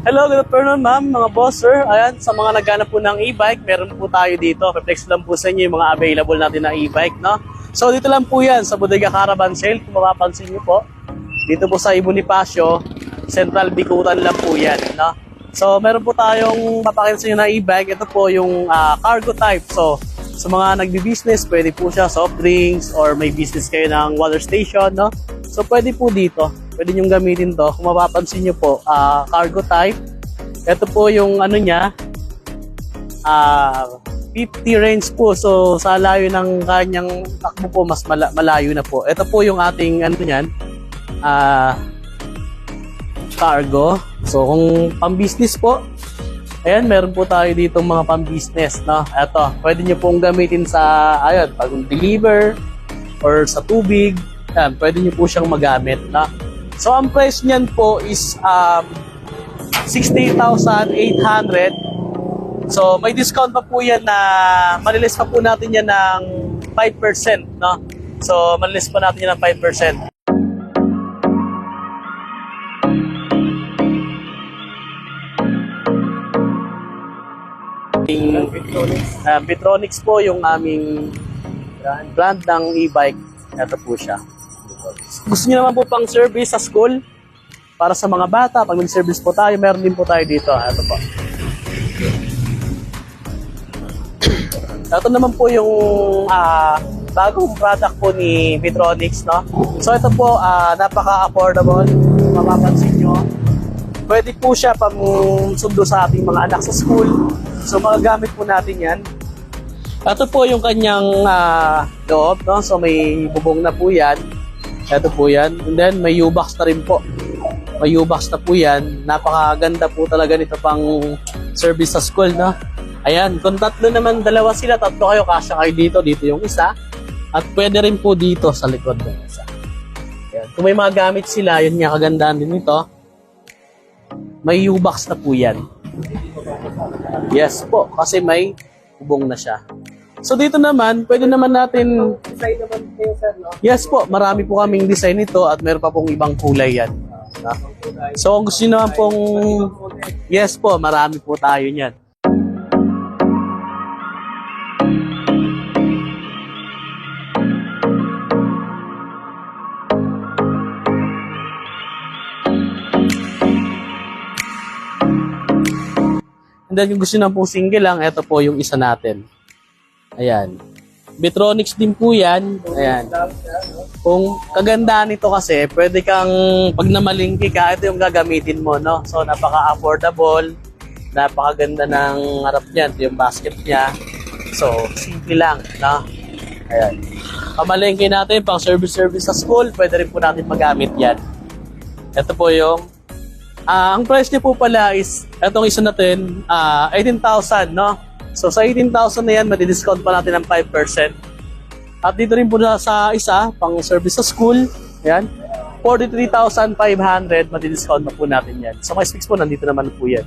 Hello, good afternoon ma'am, mga boss, sir. Ayan, sa mga naghanap po ng e-bike, meron po tayo dito. Reflex lang po sa inyo yung mga available natin na e-bike, no? So dito lang po yan, sa Bodega Caravan Sale, kung mapapansin nyo po. Dito po sa Bonifacio, Central Bicutan lang po yan, no? So meron po tayong papakita sa inyo na e-bike. Ito po yung cargo type. So sa mga nagbi-business, pwede po siya soft drinks or may business kayo ng water station, no? So pwede po dito. Pwede nyo gamitin to. Kung mapapansin nyo po, cargo type. Ito po yung ano niya, 50 range po. So sa layo ng kanyang takbo po, mas malayo na po. Ito po yung ating ano niyan, cargo. So kung pang-business po, ayan, meron po tayo dito mga pang-business, no? Ito, pwede nyo pong gamitin sa, ayun, pag-deliver or sa tubig. Ayan, pwede nyo po siyang magamit, no? So ang price niyan po is 60,800. So may discount pa po yan na malilis pa po natin yan ng 5%, no? So malilis pa natin yan ng 5%. Bitronics po yung aming brand ng e-bike. Ito po siya. Gusto niyo naman po pang service sa school? Para sa mga bata, pag mag-service po tayo, meron din po tayo dito. Ito po. Ito naman po yung bagong product po ni Bitronics, no? So ito po, napaka-affordable. Mapapansin nyo. Pwede po siya pang sundo sa ating mga anak sa school. So magagamit po natin yan. Ito po yung kanyang loob, no? So may bubong na po yan. Ito po yan. And then may U-box na rin po. May U-box na po yan. Napakaganda po talaga nito pang service sa school, no? Ayan, kung tatlo naman, dalawa sila, tatlo kayo, kasya kayo dito. Dito yung isa. At pwede rin po dito sa likod ng isa. Ayan. Kung may mga gamit sila, yun nga kagandahan din nito. May U-box na po yan. Yes po, kasi may bubong na siya. So dito naman, pwede naman natin... Design naman kayo, sir, no? Yes po, marami po kaming design nito at meron pa pong ibang kulay yan. So kung gusto nyo naman pong... Yes po, marami po tayo niyan. And then kung gusto nyo pong single lang, ito po yung isa natin. Ayan. Bitronics din po yan. Ayan. Kung kagandahan nito kasi, pwede kang, pag namalingki ka, ito yung gagamitin mo, no? So, napaka-affordable. Napakaganda ng harap niya. Ito yung basket niya. So, simple lang, no? Ayan. Pamalingki natin, pang service sa school, pwede rin po natin magamit yan. Ito po yung, ang price niya po pala is, itong isa natin, 18,000, no? So sa 18,000 na yan, madi-discount pa natin ng 5%. At dito rin po na sa isa, pang service sa school, yan, 43,500, madi-discount na po natin yan. So may specs po, nandito naman po yan.